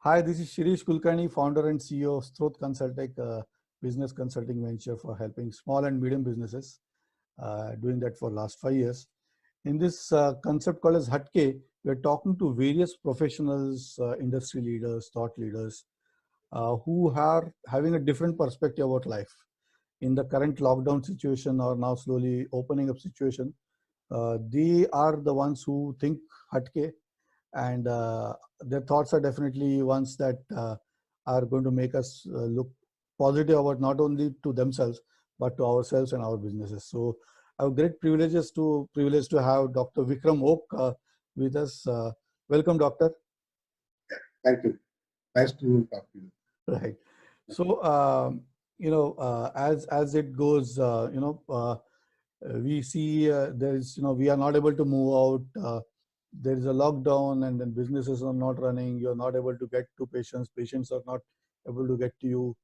Hi, this is Shirish Kulkarni, founder and CEO of Stroth Consultech, business consulting venture for helping small and medium businesses, doing that for last 5 years. In this concept called as Hatke, we are talking to various professionals, industry leaders, thought leaders, who are having a different perspective about life. In the current lockdown situation or now slowly opening up situation, they are the ones who think Hatke, and their thoughts are definitely ones that are going to make us look positive about not only to themselves but to ourselves and our businesses. So I have great privilege to have Dr. Vikram Oak with us. Welcome, doctor. Thank you. Nice to talk to you. Right. So as it goes, we see there is, we are not able to move out. There is a lockdown, and then businesses are not running. You're not able to get to patients. Patients are not able to get to you.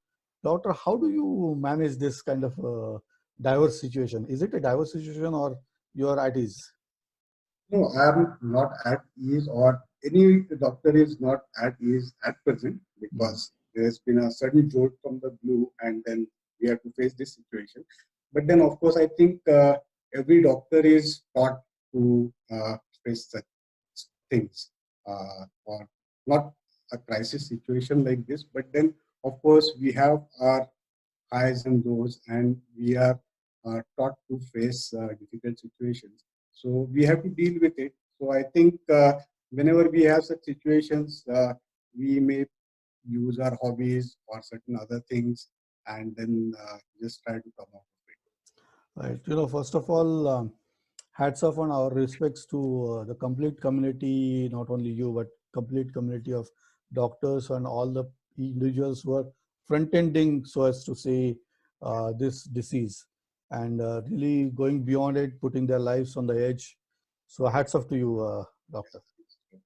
Doctor, how do you manage this kind of diverse situation? Is it a diverse situation or you are at ease? No, I am not at ease, or any doctor is not at ease at present, because there's been a sudden jolt from the blue, and then we have to face this situation. But then, of course, I think every doctor is taught to face such things, or not a crisis situation like this. But then, of course, we have our highs and lows, and we are taught to face difficult situations. So we have to deal with it. So I think whenever we have such situations, we may use our hobbies or certain other things, and then just try to come out of it. Right. First of all, hats off on our respects to the complete community, not only you, but complete community of doctors and all the individuals who are front-ending, so as to say, this disease, and really going beyond it, putting their lives on the edge. So hats off to you, doctor.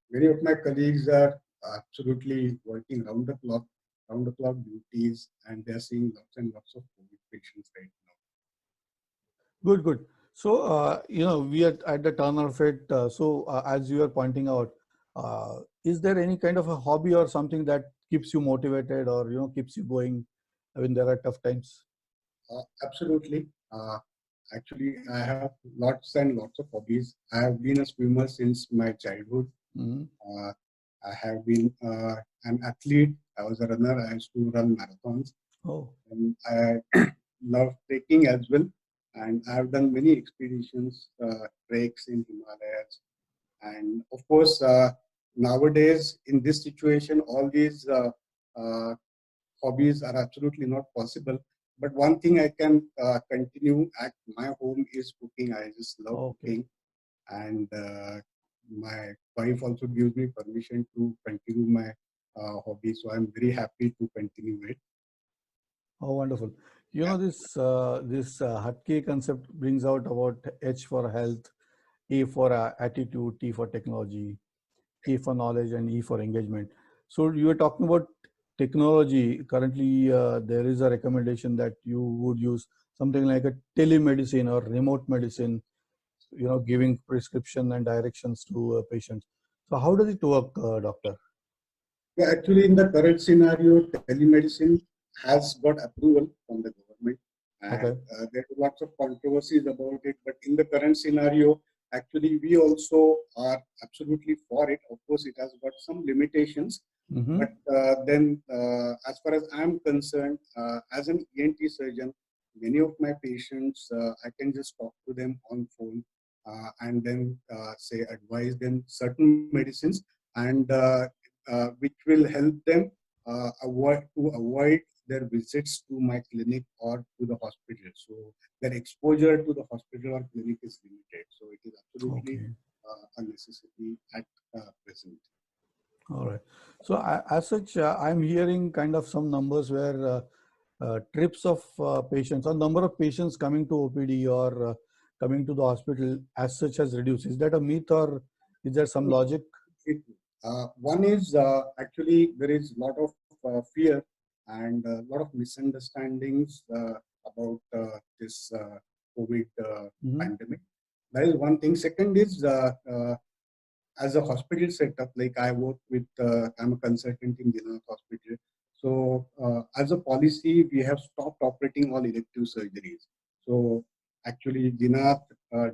Many of my colleagues are absolutely working round the clock duties, and they're seeing lots and lots of COVID patients right now. Good, good. So, we are at the turn of it. As you are pointing out, is there any kind of a hobby or something that keeps you motivated or, keeps you going when there are tough times? Absolutely. Actually, I have lots and lots of hobbies. I have been a swimmer since my childhood. Mm-hmm. I have been an athlete. I was a runner. I used to run marathons. Oh. And I love trekking as well. And I have done many expeditions, treks in Himalayas. And of course, nowadays in this situation, all these hobbies are absolutely not possible. But one thing I can continue at my home is cooking. I just love cooking, and my wife also gives me permission to continue my hobby. So I'm very happy to continue it. Oh, wonderful. This Hatke concept brings out about H for health, A for attitude, T for technology, A for knowledge, and E for engagement. So you were talking about technology. Currently, there is a recommendation that you would use something like a telemedicine or remote medicine, giving prescription and directions to patients. So how does it work, doctor? Yeah, actually, in the current scenario, telemedicine has got approval from the government, and there are lots of controversies about it. But in the current scenario, actually, we also are absolutely for it. Of course, it has got some limitations, but then, as far as I'm concerned, as an ENT surgeon, many of my patients, I can just talk to them on phone, and then say advise them certain medicines, and which will help them avoid their visits to my clinic or to the hospital. So their exposure to the hospital or clinic is limited. So it is absolutely a necessity at present. All right. So as such, I'm hearing kind of some numbers where trips of patients or number of patients coming to OPD or coming to the hospital as such has reduced. Is that a myth or is there some logic? One is actually there is a lot of fear and a lot of misunderstandings about this COVID pandemic. That is one thing. Second is as a hospital setup, like I work with, I'm a consultant in Dinath Hospital. So as a policy, we have stopped operating all elective surgeries. So actually, Dinath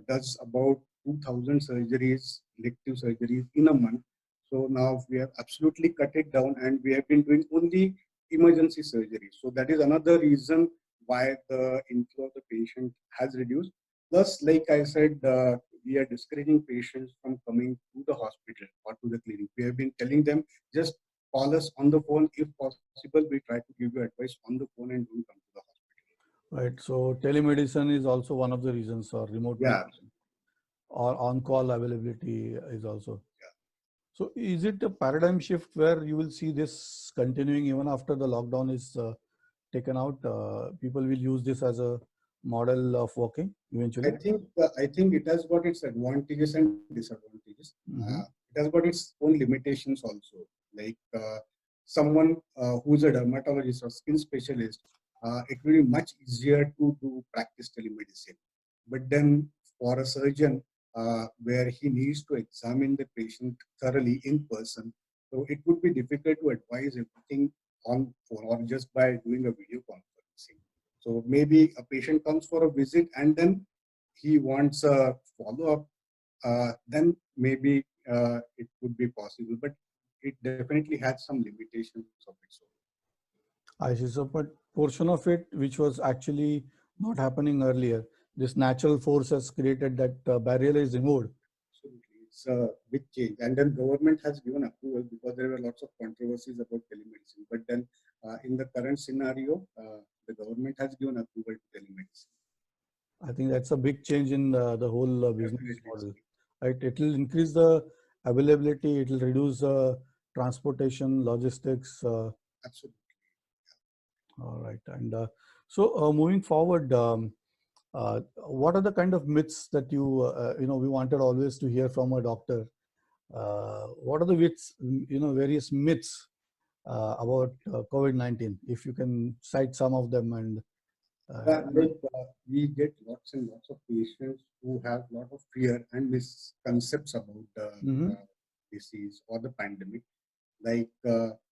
does about 2,000 surgeries, elective surgeries in a month. So now we have absolutely cut it down, and we have been doing only emergency surgery. So that is another reason why the inflow of the patient has reduced. Plus, like I said, we are discouraging patients from coming to the hospital or to the clinic. We have been telling them, just call us on the phone. If possible, we try to give you advice on the phone and don't come to the hospital. Right. So telemedicine is also one of the reasons, or remote Yeah. medicine, or on-call availability is also. Yeah. So is it a paradigm shift where you will see this continuing even after the lockdown is taken out? People will use this as a model of working eventually? I think it has got its advantages and disadvantages. Mm-hmm. It has got its own limitations also. Like someone who's a dermatologist or skin specialist, it will be much easier to do practice telemedicine. But then for a surgeon, where he needs to examine the patient thoroughly in person, so it would be difficult to advise everything on phone or just by doing a video conferencing. So maybe a patient comes for a visit and then he wants a follow-up, then maybe it would be possible, but it definitely has some limitations of its own. I see. So, but portion of it, which was actually not happening earlier, this natural force has created that barrier is removed. Absolutely, it's a big change. And then government has given approval because there were lots of controversies about telemedicine. But then in the current scenario, the government has given approval to telemedicine. I think that's a big change in the whole business Definitely. model. Right? It will increase the availability. It will reduce transportation, logistics. Absolutely. All right. And so moving forward, what are the kind of myths that we wanted always to hear from a doctor? What are the various myths about COVID-19? If you can cite some of them and we get lots and lots of patients who have a lot of fear and misconceptions about the disease or the pandemic. Like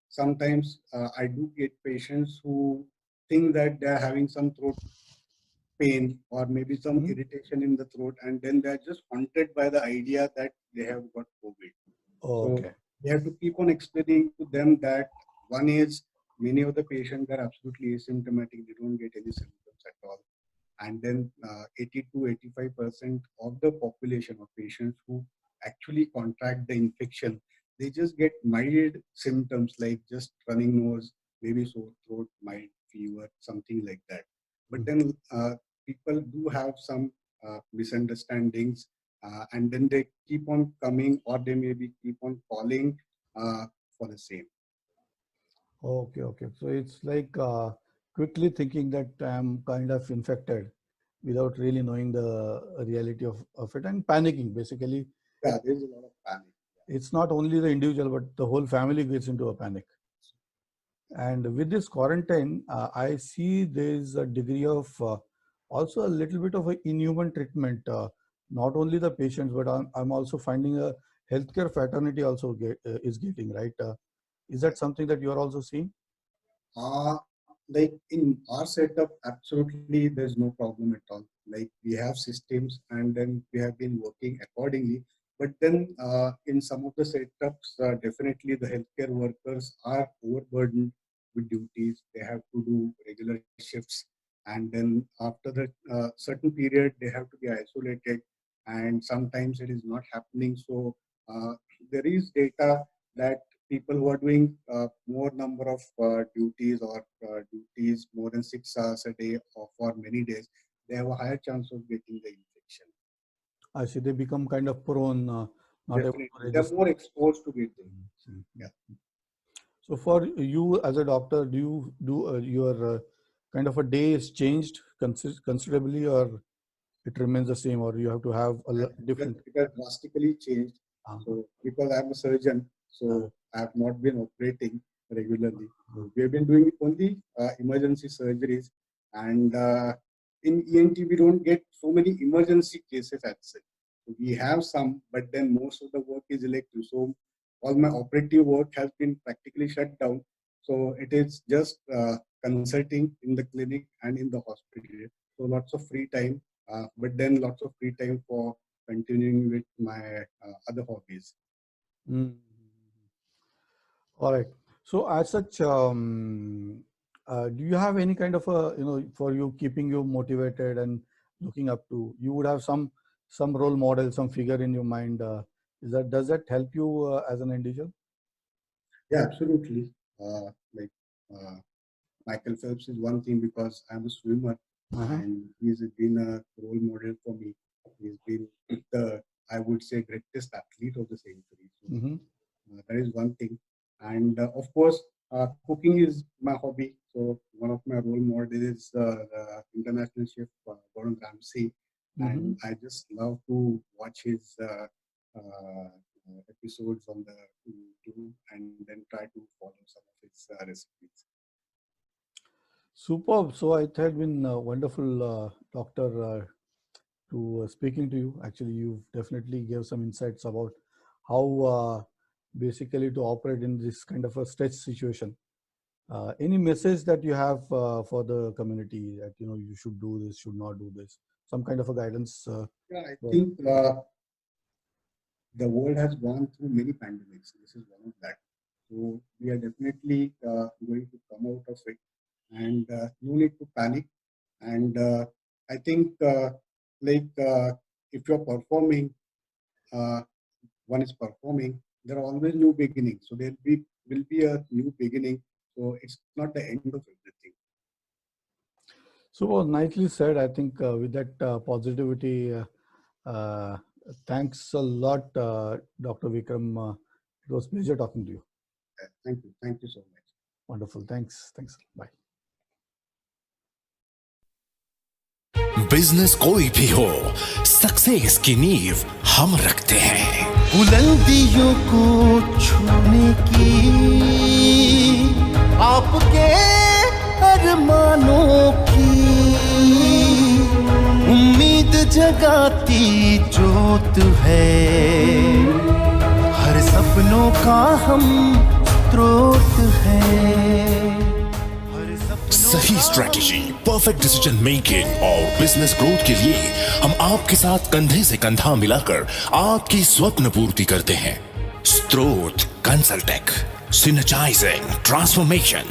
sometimes I do get patients who think that they're having some throat pain or maybe some irritation in the throat, and then they're just haunted by the idea that they have got COVID. So we have to keep on explaining to them that one is many of the patients are absolutely asymptomatic, they don't get any symptoms at all. And then 80 to 85% of the population of patients who actually contract the infection, they just get mild symptoms like just running nose, maybe sore throat, mild fever, something like that. But then people do have some misunderstandings, and then they keep on coming, or they maybe keep on calling for the same. Okay. So it's like quickly thinking that I'm kind of infected without really knowing the reality of it and panicking basically. Yeah, there's a lot of panic. It's not only the individual, but the whole family gets into a panic. And with this quarantine, I see there's a degree of also a little bit of an inhuman treatment, not only the patients, but I'm also finding a healthcare fraternity also is getting, right? Is that something that you're also seeing? Like in our setup, absolutely there's no problem at all. Like we have systems and then we have been working accordingly. But then in some of the setups, definitely the healthcare workers are overburdened with duties. They have to do regular shifts. And then after the certain period, they have to be isolated. And sometimes it is not happening. So there is data that people who are doing more number of duties or duties more than 6 hours a day or for many days, they have a higher chance of getting the infection. I see they become kind of prone, not Definitely. able to They're register. more exposed to get the infection. Yeah. So for you as a doctor, do you do your kind of a day is changed considerably, or it remains the same, or you have to have a different? It has drastically changed. So because I'm a surgeon, so I have not been operating regularly. So we have been doing only emergency surgeries, and in ENT we don't get so many emergency cases at such. We have some, but then most of the work is elective. So all my operative work has been practically shut down. So it is just consulting in the clinic and in the hospital. So lots of free time, but then lots of free time for continuing with my other hobbies. All right. So as such, do you have any kind of a, for you keeping you motivated and looking up to, you would have some role model, some figure in your mind. Does that help you as an individual? Yeah, absolutely. Like Michael Phelps is one thing because I'm a swimmer, and he's been a role model for me. He's been the, I would say, greatest athlete of the century. So, that is one thing. And of course, cooking is my hobby. So one of my role models is the international chef Gordon Ramsay, and I just love to watch his episodes on the YouTube and then try to follow some of his recipes. Superb. So it had been wonderful, Doctor, to speaking to you. Actually, you've definitely gave some insights about how basically to operate in this kind of a stretch situation. Any message that you have for the community that you should do this, should not do this, some kind of a guidance? Yeah, I think the world has gone through many pandemics. This is one of that. So we are definitely going to come out of it, and no need to panic. And I think if you're performing, one is performing, there are always new beginnings. So there will be a new beginning. So it's not the end of everything. So nicely said. I think with that positivity, thanks a lot, Dr. Vikram. It was a pleasure talking to you. Thank you. Thank you so much. Wonderful. Thanks. Bye. Business कोई भी हो, success की नींव हम रखते हैं। बुलंदियों को छूने की आपके अरमानों की उम्मीद जगाती जोत है, हर सपनों का हम स्रोत है। सही स्ट्रेटेजी, परफेक्ट डिसीजन मेकिंग और बिजनेस ग्रोथ के लिए हम आपके साथ कंधे से कंधा मिलाकर आपकी स्वप्न पूर्ति करते हैं। स्त्रोत कंसल्टेक, सिनर्जाइजिंग ट्रांसफॉर्मेशन।